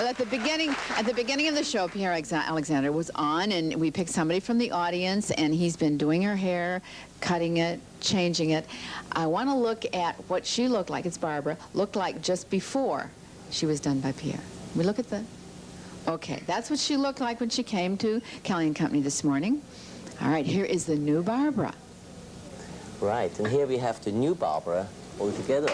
Well, at the beginning of the show, Pierre Alexandre was on, and we picked somebody from the audience, and he's been doing her hair, cutting it, changing it. I want to look at what she looked like. It's Barbara. Looked like just before she was done by Pierre. We look at the. Okay, that's what she looked like when she came to Kelly & Company this morning. All right, here is the new Barbara. Right, and here we have the new Barbara all together.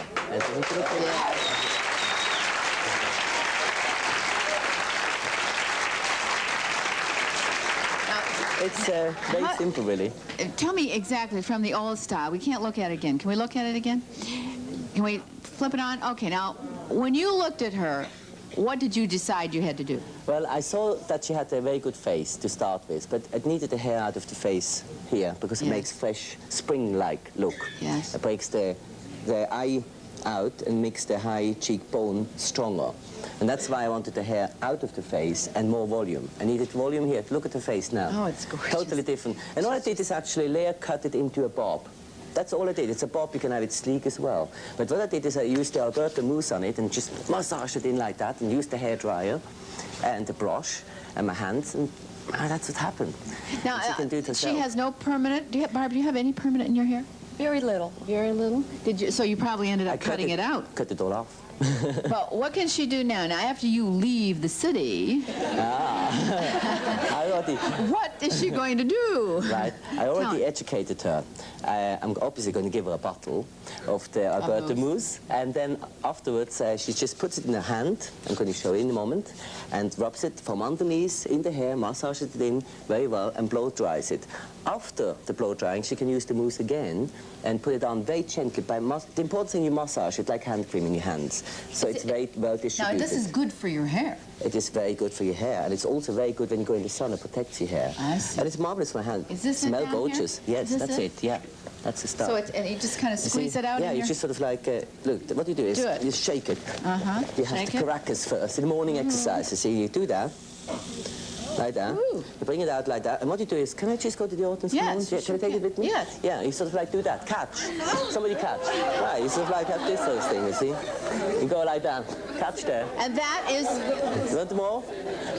It's very simple, really. Tell me exactly from the old style. We can't look at it again. Can we look at it again? Can we flip it on? Okay, now, when you looked at her, what did you decide you had to do? Well, I saw that she had a very good face to start with, but it needed the hair out of the face here because it makes fresh, spring-like look. Yes. It breaks the eye out and makes the high cheekbone stronger. And that's why I wanted the hair out of the face and more volume. I needed volume here. Look at the face now. Oh, it's gorgeous. Totally different. And all I did is actually layer cut it into a bob. That's all I did. It's a bob, you can have it sleek as well. But what I did is I used the Alberta mousse on it and just massaged it in like that and used the hairdryer and the brush and my hands, and that's what happened. Now, she can do it herself. She has no permanent. Barbara, do you have any permanent in your hair? Very little. Very little? Did you? So you probably ended up cutting it out. Cut it all off. Well, what can she do now? Now, after you leave the city, what is she going to do? Right. I already educated her. I'm obviously going to give her a bottle of the Alberta mousse, and then afterwards she just puts it in her hand. I'm going to show you in a moment, and rubs it from underneath in the hair, massages it in very well, and blow dries it. After the blow drying, she can use the mousse again and put it on very gently. The important thing, you massage it like hand cream in your hands, so it's very well distributed. Now, this is good for your hair. It is very good for your hair, and it's also very good when you go in the sun. It protects your hair. I see. And it's marvelous for my hand. Is this smell it down gorgeous? Here? Yes, that's it. Yeah, that's the stuff. So and you just kind of squeeze it out. Yeah, you just sort of like look. What you do is you shake it. You have the Caracas first in the morning exercise. You see, you do that. Like that. Ooh. You bring it out like that. And what you do is, can I just go to the audience? Yes. Can I take it with me? Yes. Yeah, you sort of like do that. Catch. Somebody catch. Right, you sort of like have this sort of thing, you see? You go like that. Catch there. And that is... You want more?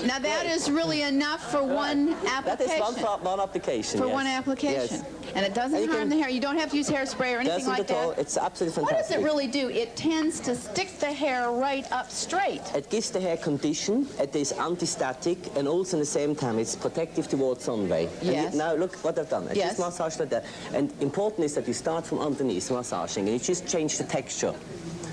Now that is really enough for one application. That is one application, For one application. Yes. And it doesn't harm the hair. You don't have to use hairspray or anything like that. Doesn't at all. It's absolutely fantastic. What does it really do? It tends to stick the hair right up straight. It gives the hair condition. It is anti-static, and also at the same time it's protective towards sun ray. Yes. Now look what I've done. I just massage like that. And important is that you start from underneath massaging, and you just change the texture.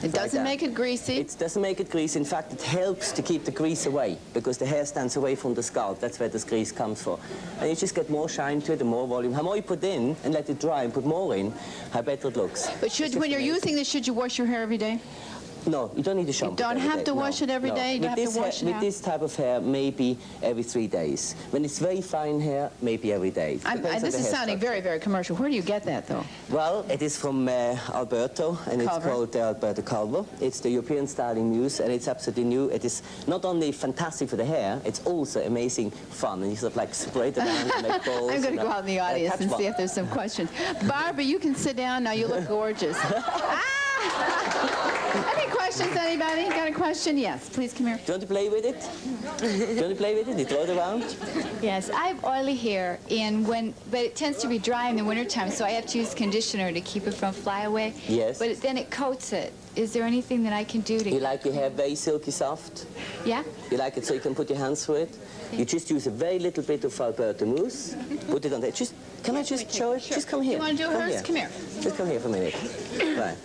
It doesn't make it greasy. It doesn't make it greasy. In fact, it helps to keep the grease away, because the hair stands away from the scalp. That's where this grease comes from. And you just get more shine to it and more volume. How more you put in and let it dry and put more in, how better it looks. But when you're using this, should you wash your hair every day? No, you don't need to shampoo. You don't have to wash it every day? You don't have to wash it out? With this type of hair, maybe every 3 days. When it's very fine hair, maybe every day. This is sounding very, very commercial. Where do you get that, though? Well, it is from Alberto, and it's called the Alberto Culver. It's the European styling mousse, and it's absolutely new. It is not only fantastic for the hair, it's also amazing fun. And you sort of like spray it around and make balls. I'm going to go out in the audience and see if there's some questions. Barbara, you can sit down now. You look gorgeous. Any questions, anybody? Got a question? Yes, please come here. Do you want to play with it? Do you want to play with it? You throw it around? Yes, I have oily hair, but it tends to be dry in the wintertime, so I have to use conditioner to keep it from fly away. Yes. But then it coats it. Is there anything that I can do to... You like your hair very silky soft? Yeah. You like it so you can put your hands through it? You just use a very little bit of Alberta mousse, put it on there. Can I just show it? Sure. Just come here. You want to do hers? Come here. Just come here for a minute. Right.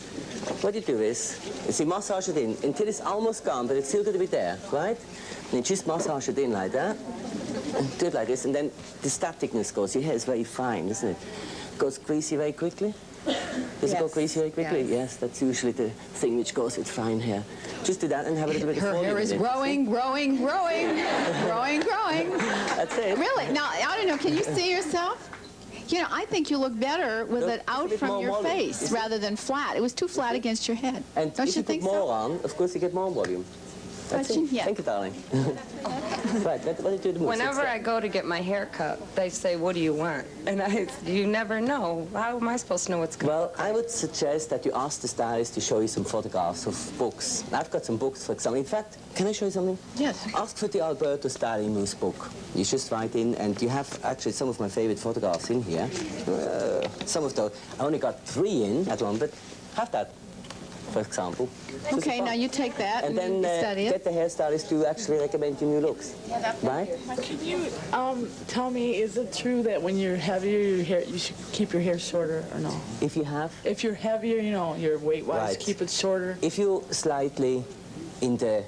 What you do is, you massage it in until it's almost gone, but it's still going to be there, right? And you just massage it in like that, and do it like this, and then the staticness goes. Your hair is very fine, isn't it? It goes greasy very quickly. Does it go greasy very quickly? Yes, that's usually the thing which goes with fine hair. Just do that and have a little bit of volume. Her hair is growing, growing, growing, growing, growing. That's it. Really? Now, I don't know, can you see yourself? You know, I think you look better with it out from your face rather than flat. It was too flat against your head. And don't if you think put so? more on, of course you get more volume. question? Yeah. Thank you, darling. Right, what do you do the most? Whenever I go to get my hair cut, they say, what do you want? And you never know. How am I supposed to know what's going on? Well, I would suggest that you ask the stylist to show you some photographs of books. I've got some books, for example. In fact, can I show you something? Yes. Ask for the Alberto Styling Mousse book. You just write in, and you have actually some of my favorite photographs in here. Some of those. I only got 3 in at one, but have that, for example. Okay, now you take that And and, then study it. get the hairstylist to actually recommend you new looks. Right? Can you tell me, is it true that when you're heavier, your hair, you should keep your hair shorter or no? If you have... If you're heavier, you know, your weight-wise, Right. keep it shorter. If you're slightly in the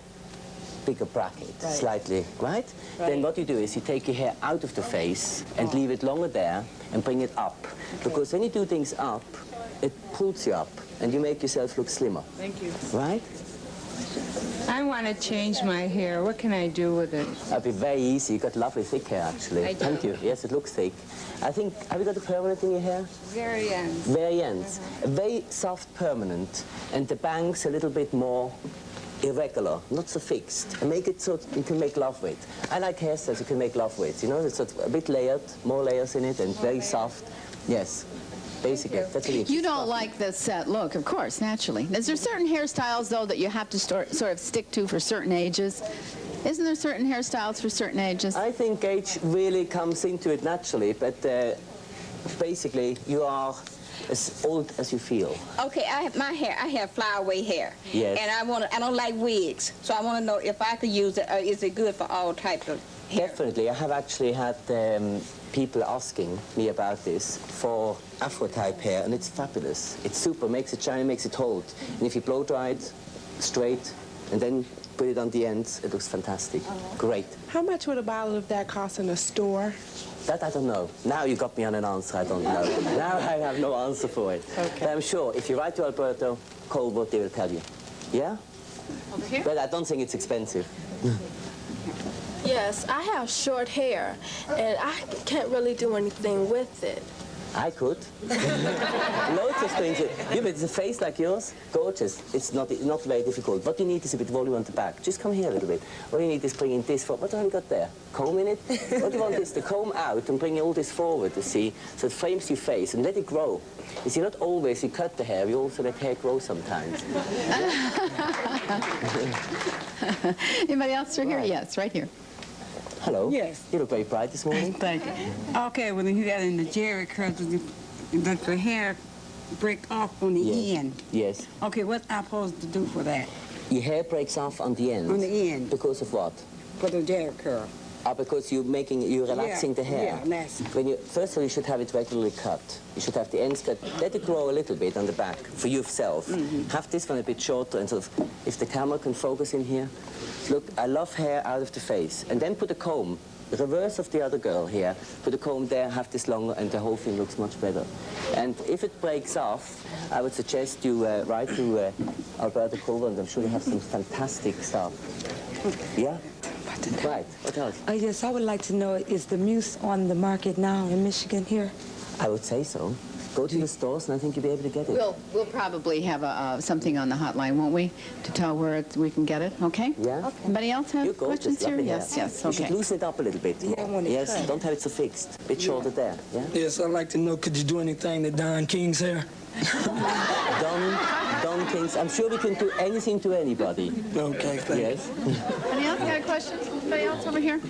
bigger bracket, Right. slightly, right? Then Right. what you do is you take your hair out of the face and leave it longer there and bring it up. Because when you do things up, it pulls you up and you make yourself look slimmer, Thank you. right? I want to change my hair. What can I do with it? That'd be very easy. You got lovely thick hair, actually. I do. Thank you. Yes, it looks thick. I think, have you got a permanent in your hair? Very end. Very ends. Very soft permanent, and the bangs a little bit more irregular, not so fixed. And make it so you can make love with. I like hairstyles you can make love with. You know, it's sort of a bit layered, more layers in it, and very soft. Yes, basically, that's what it is. You don't like the set look, of course, naturally. Is there certain hairstyles, though, that you have to sort of stick to for certain ages? Isn't there certain hairstyles for certain ages? I think age really comes into it naturally, but basically you are as old as you feel. Okay, I have flyaway hair. Yes. And I don't like wigs, so I want to know if I could use it, or is it good for all types of hair? Definitely. I have actually had people asking me about this for Afro-type hair, and it's fabulous. It's super, makes it shiny, makes it hold. And if you blow dry it straight and then put it on the ends, it looks fantastic. Great. How much would a bottle of that cost in a store? That I don't know. Now you got me on an answer I don't know. Now I have no answer for it. Okay. But I'm sure if you write to Alberto, call what they will tell you. Yeah? Okay. But I don't think it's expensive. Yes, I have short hair, and I can't really do anything with it. I could. Loads of things. Yeah, but it's a face like yours, gorgeous. It's not very difficult. What you need is a bit of volume on the back. Just come here a little bit. What you need is bringing this forward. What have you got there? Comb in it? What you want is to comb out and bring all this forward, you see, so it frames your face and let it grow. You see, not always you cut the hair, you also let hair grow sometimes. Anybody else through here? Right. Yes, right here. Hello. Yes. You look very bright this morning. Thank you. Okay, well, you got in the Jerry curls, the hair break off on the Yes. end. Yes. Okay, what am I supposed to do for that? Your hair breaks off on the end. On the end. Because of what? For the Jerry curl. Because you're relaxing the hair. Yeah, relaxing. First of all, you should have it regularly cut. You should have the ends cut. Let it grow a little bit on the back for yourself. Have this one a bit shorter and sort of, if the camera can focus in here. Look, I love hair out of the face. And then put a comb, the reverse of the other girl here. Put a comb there, have this longer, and the whole thing looks much better. And if it breaks off, I would suggest you write to Alberto Culver, and I'm sure you have some fantastic stuff. Yeah? Right, what else? Yes, I would like to know, is the mousse on the market now in Michigan here? I would say so. Go to the stores, and I think you'll be able to get it. We'll probably have something on the hotline, won't we, to tell where we can get it, okay? Yeah. Anybody else have You're gorgeous, questions here? lovely hair. Yes, yes, You should okay. loosen it up a little bit. Yeah, I want it Yes, cut. don't have it so fixed. A bit shorter there, yeah? Yes, I'd like to know, could you do anything to Don King's hair? Don King's, I'm sure we can do anything to anybody. Okay, thank you. Yes. Anybody else got a question? Anybody else over here?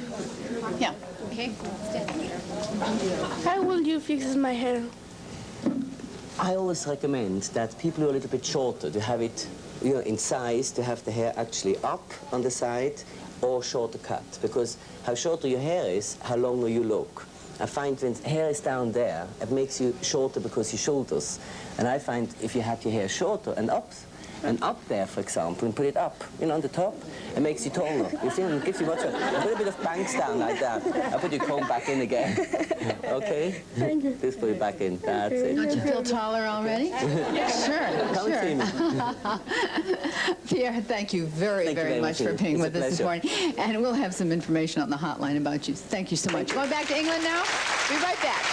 Yeah. Okay. How will you fix my hair? I always recommend that people who are a little bit shorter to have it, you know, in size, to have the hair actually up on the side or shorter cut. Because how shorter your hair is, how longer you look. I find when hair is down there, it makes you shorter because your shoulders. And I find if you have your hair shorter and up there, for example, and put it up, you know, on the top, it makes you taller. You see, it gives you much of a little bit of bangs down like that. I put your comb back in again. Okay? Thank you. Just put it back in. That's it. Don't you feel taller already? Sure, Come sure. see me. Pierre, thank you very, very much for being with us this morning. And we'll have some information on the hotline about you. Thank you so much. Going back to England now. Be right back.